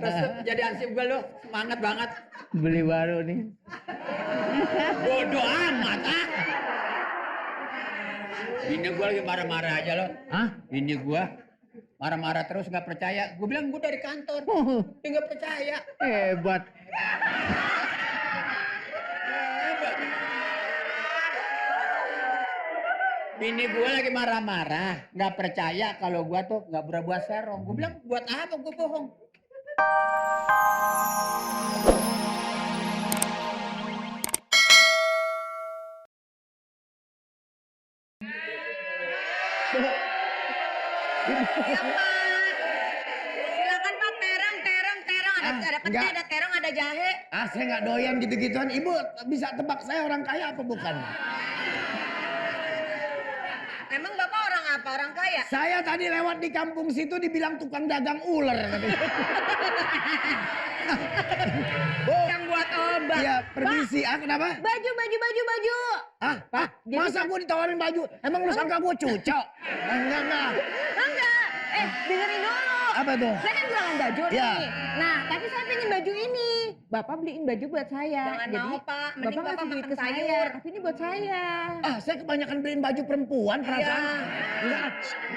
Resep jadi ansip gue lu, semangat banget. Beli baru nih. Bodoh amat ah. Bini gue lagi marah-marah aja lo. Hah? Bini gue marah-marah terus nggak percaya. Gue bilang gue dari kantor. Dia nggak percaya. Hebat. Bini gue lagi marah-marah, nggak percaya kalau gue tuh nggak berbuat serong. Gue bilang buat apa gue bohong? Silakan Pak, terong. Ada pete, enggak. ada terong, ada jahe. Ah, saya nggak doyan gitu-gituan. Ibu bisa tebak saya orang kaya apa bukan? Emang Bapak orang apa? Orang kaya? Saya tadi lewat di kampung situ dibilang tukang dagang ular. Oh, Yang buat obat. iya, permisi. Ah, kenapa? Baju. Ah, masa gue ditawarin baju? Emang lu sangka gue cucok? Enggak. Enggak. Dengerin dulu. Apa tuh? Saya kan jualan baju Ya. nih. Nah, tapi saya pengen baju ini. Bapak beliin baju buat saya. Jangan Jadi, mau, Pak. Mending Bapak Bapak ngasih duit makan ke saya. sayur. Tapi ini buat saya. Ah, saya kebanyakan beliin baju perempuan perasaan. Iya. Enggak.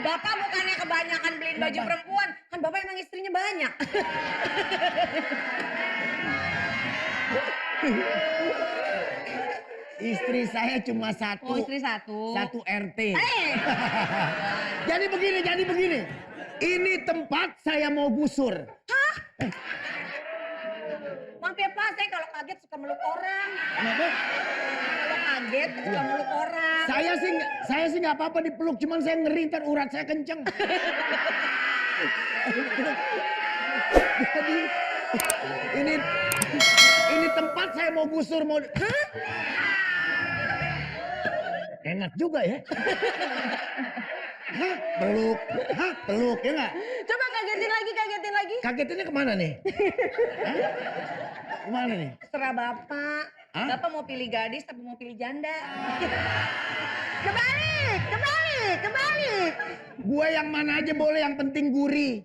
Bapak bukannya kebanyakan beliin baju Kenapa? perempuan. Kan Bapak emang istrinya banyak. Istri saya cuma satu. Oh, istri satu. Satu RT. Jadi begini. Ini tempat saya mau gusur. Maaf ya Pak, saya kalau kaget suka meluk orang. Kenapa? Kalau kaget suka meluk orang. Saya sih nggak apa-apa dipeluk, cuman saya ngeri ntar urat saya kenceng. Jadi ini tempat saya mau gusur mau. Hah? Enak juga ya. Hah? Peluk ya nggak? Coba kagetin lagi. Kagetinnya kemana nih? Hah? Kemana nih? Terserah Bapak. Hah? Bapak mau pilih gadis tapi mau pilih janda. Kebalik. Gue yang mana aja boleh, yang penting gurih.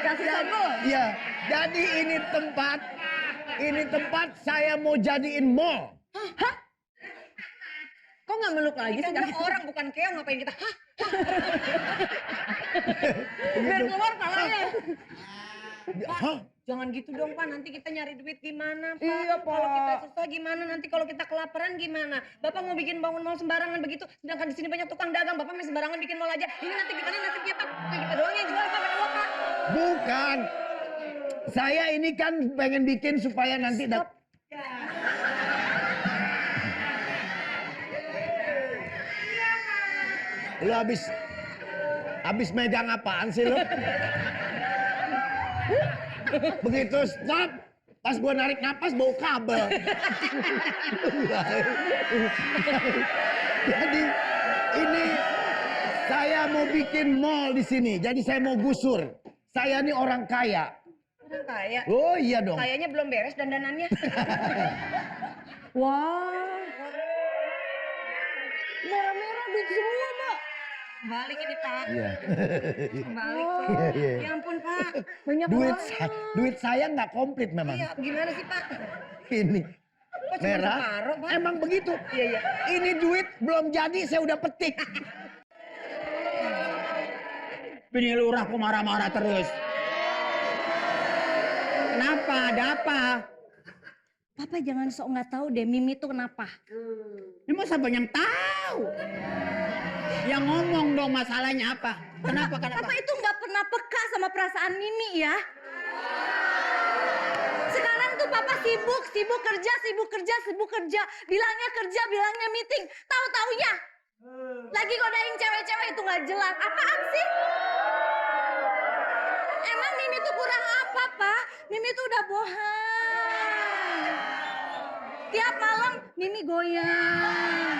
Kasih sampul. Iya, jadi ini tempat saya mau jadiin mall. Hah? Kok nggak meluk lagi Kita sih? kan orang bukan keong, ngapain kita? Hah? Biar keluar palanya. Hah? Jangan gitu dong Pak, nanti kita nyari duit gimana Pak? Iya, Pak. Kalau kita susah gimana, nanti kalau kita kelaparan gimana? Bapak mau bikin bangun mall sembarangan begitu, sedangkan di sini banyak tukang dagang, Bapak masih sembarangan bikin mall aja. Ini nanti gimana nasibnya Pak? Nah, kita doang yang jual Pak, pada Bapak. Bukan. Saya ini kan pengen bikin supaya nanti Lu habis megang apaan sih lu? Begitu stop, pas gua narik napas bau kabel. Jadi ini saya mau bikin mall di sini. Jadi saya mau gusur. Saya ini orang kaya. Orang kaya. Oh iya dong. Kayaknya belum beres dandanannya. Wah. Merah-merah duit semua, Pak. Balik ini Pak. Iya. Balik Pak. Iya. Ya ampun Pak. Banyak Duit saya nggak komplit memang. Iya, gimana sih Pak? Ini Kok cuma merah. separuh, Pak? Emang begitu. Iya. Ini duit belum jadi saya udah petik. Bini lurah kok marah-marah terus. Kenapa? Ada apa? Papa jangan sok nggak tahu deh Mimi tuh kenapa. Ini masa banyak tahu. Yang ngomong dong masalahnya apa? Kenapa? Papa itu nggak pernah peka sama perasaan Mimi ya. Sekarang tuh Papa sibuk kerja. Bilangnya meeting. Tahu-taunya lagi godain cewek-cewek itu nggak jelas. Apaan sih? Emang Mimi tuh kurang apa, Pak? Mimi tuh udah bohong. Tiap malam Mimi goyang.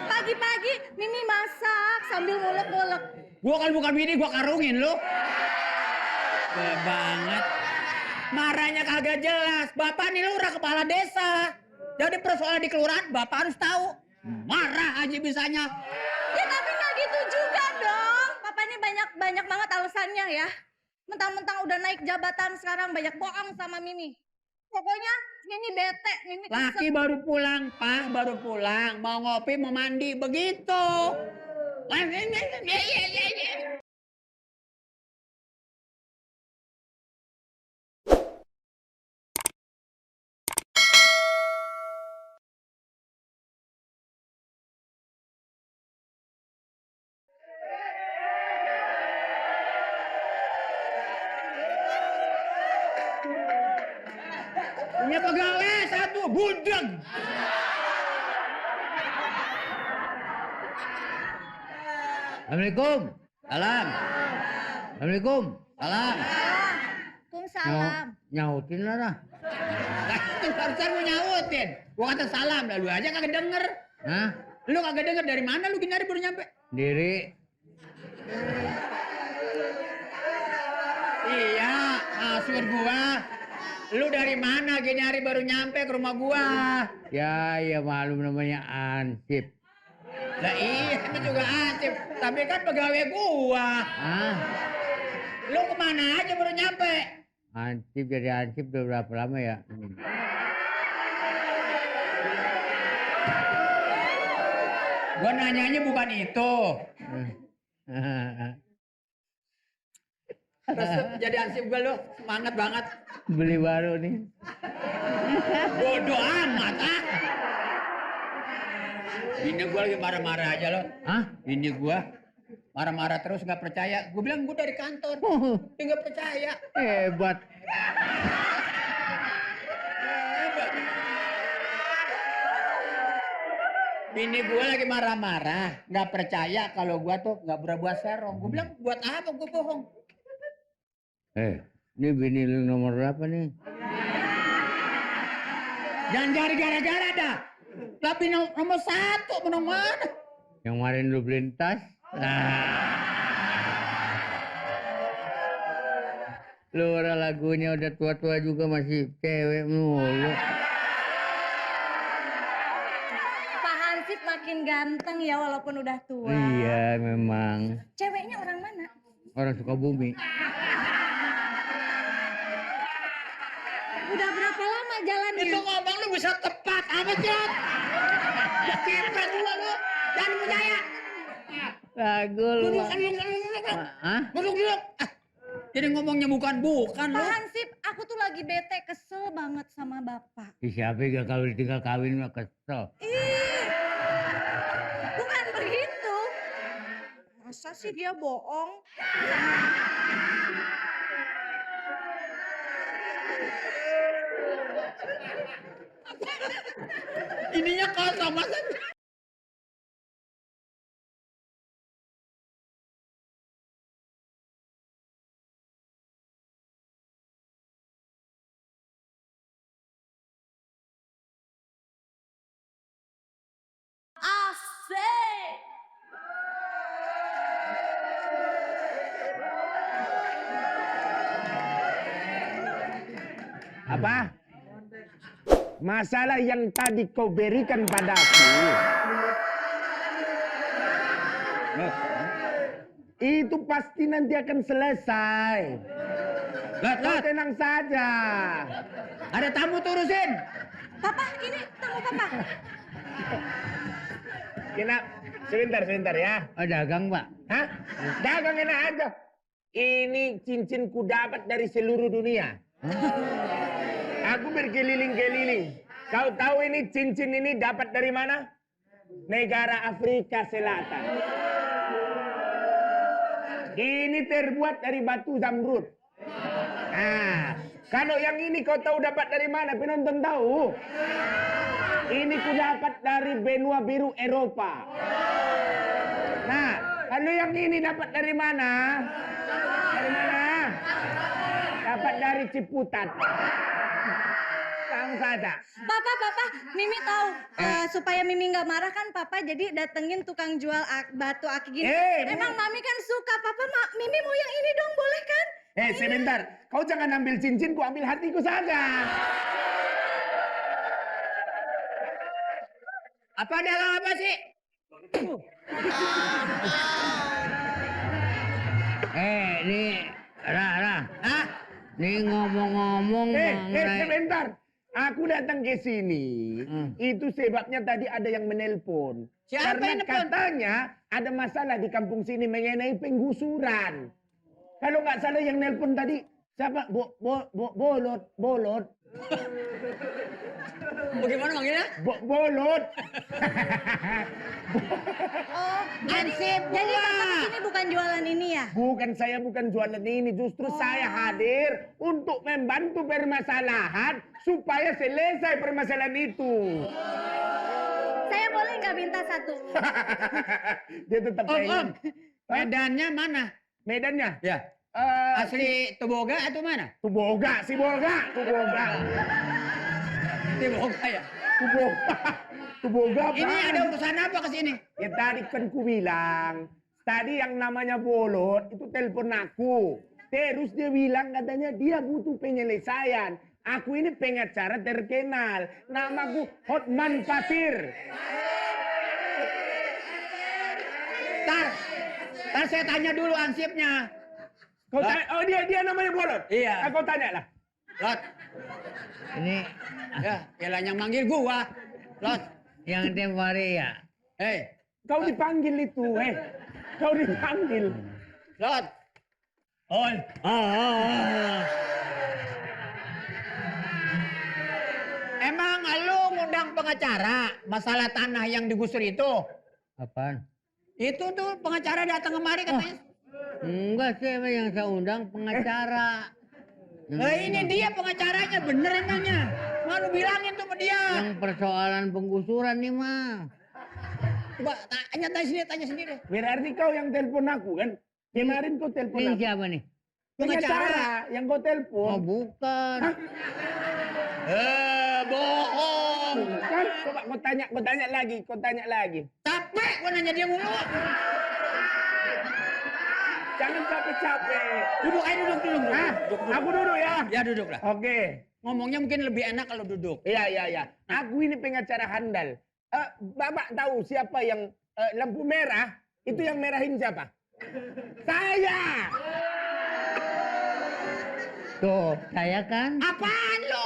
Pagi-pagi Mimi masak sambil ngulek-ngulek. Gua kan bukan bini, gua karungin lu. Banget. Marahnya kagak jelas. Bapak nih lurah kepala desa. Jadi persoalan di kelurahan Bapak harus tahu. Marah aja bisanya. Ya tapi nggak gitu juga dong. Papa ini banyak banyak banget alasannya ya. Mentang-mentang udah naik jabatan sekarang banyak bohong sama Mimi. Pokoknya Mimi bete, Mimi kesel. Laki baru pulang, Pak baru pulang. Mau ngopi, mau mandi, begitu. Punya pegawai satu, budeg. Assalamualaikum. Salam. Assalamualaikum. Salam. Waalaikumsalam. Nyautin lah dah. Lah, itu barusan mau nyautin. Gua kata salam, lah lu aja kagak denger. Hah? Lu kagak denger dari mana lu gini hari baru nyampe? Diri. Iya, maksud gua. Lu dari mana gini hari baru nyampe ke rumah gua? Ya, ya malum namanya Ansip. Lah iya, itu juga Ansip. Tapi kan pegawai gua. Hah? Lu kemana aja baru nyampe? Ansip jadi Ansip udah berapa lama ya? Gua nanyanya bukan itu. Terus jadi Ansip gua lu semangat banget. Beli baru nih. Bodoh amat ah. Bini gua lagi marah-marah aja lo. Hah? Bini gua marah-marah terus nggak percaya. Gua bilang gua dari kantor. Dia nggak percaya. Hebat. Bini gua lagi marah-marah, nggak percaya kalau gua tuh nggak berbuat serong. Gua bilang buat apa gua bohong? Ini bini lu nomor berapa nih? Jangan cari gara-gara dah. Tapi nomor satu menang mana? Yang kemarin lu beliin tas? Lu orang lagunya udah tua-tua juga masih cewek mulu. Pak Hansip makin ganteng ya walaupun udah tua. Iya memang. Ceweknya orang mana? Orang Sukabumi. Udah berapa lama jalannya? Itu ngomong lu bisa tepat amat Jod. Ya kepret lu. Jangan percaya. Lagu lu. Hah? Duduk. Ah, jadi ngomongnya bukan Pak lu. Hansip, aku tuh lagi bete, kesel banget sama Bapak. Siapa yang kalau ditinggal kawin mah kesel. Ih, bukan begitu. Masa sih dia bohong? Ininya kosong masa. Asik. Apa? Masalah yang tadi kau berikan padaku. Itu pasti nanti akan selesai. Kau tenang saja. Ada tamu turusin. Papa, ini tamu Papa. Kena, sebentar ya. Oh dagang pak? Hah? Dagang enak aja. Ini cincin ku dapat dari seluruh dunia. Aku berkeliling-keliling. Kau tahu ini cincin ini dapat dari mana? Negara Afrika Selatan. Ini terbuat dari batu zamrud. Nah, kalau yang ini kau tahu dapat dari mana? Penonton tahu? Ini ku dapat dari benua biru Eropa. Nah, kalau yang ini dapat dari mana? Dari mana? Dapat dari Ciputat. Langsung saja. Papa, Mimi tahu supaya Mimi nggak marah kan Papa jadi datengin tukang jual batu aki gini. Emang Mami kan suka Papa, Mimi mau yang ini dong boleh kan? Sebentar. Kau jangan ambil cincinku, ambil hatiku saja. Apa dagang apa sih? Rah. Hah? Nih ngomong-ngomong mengenai... Sebentar. Aku datang ke sini, itu sebabnya tadi ada yang menelpon. Siapa Karena yang nelpon? katanya ada masalah di kampung sini mengenai penggusuran. Kalau nggak salah yang nelpon tadi, siapa? Bolot. Bagaimana manggilnya? Bolot. Oh, Ansip jadi gua. Bapak kesini bukan jualan ini ya? Bukan saya bukan jualan ini, justru saya hadir untuk membantu permasalahan supaya selesai permasalahan itu. Saya boleh nggak minta satu? Dia tetap Om, pengen. medannya mana? Medannya? Ya. Asli Toboga atau mana? Tuboga. Toboga ya. Tuboga apa? Ini ada urusan apa ke sini? Ya tadi kan ku bilang, tadi yang namanya Bolot itu telepon aku. Terus dia bilang katanya dia butuh penyelesaian. Aku ini pengacara terkenal. Namaku Hotman Pasir. Tar saya tanya dulu ansipnya. Kau tanya, oh dia namanya Bolot? Iya. Kau tanya lah. Lot, Ini ya, elah yang manggil gua. Lot, yang tempo hari ya. Kau dipanggil itu, Kau dipanggil. Lot. Oi. Emang lu ngundang pengacara masalah tanah yang digusur itu? Apaan? Itu tuh pengacara datang kemari katanya. Enggak sih, emang yang saya undang pengacara. Ini dia pengacaranya, bener emangnya. Mau lu bilangin tuh sama dia. Yang persoalan penggusuran nih mah. Coba tanya sendiri. Berarti kau yang telepon aku kan? Kemarin kau telepon Ini aku. siapa nih? Pengacara yang kau Oh telepon. bukan. Bohong. Kan? Coba kau tanya lagi. Capek gua nanya dia mulu. Jangan capek-capek. Duduk aja duduk. Aku duduk ya. Ya duduk lah. Oke. Ngomongnya mungkin lebih enak kalau duduk. Iya. Aku ini pengacara handal. Bapak tahu siapa yang lampu merah? Itu yang merahin siapa? Saya. Tuh, saya kan. Apaan lo?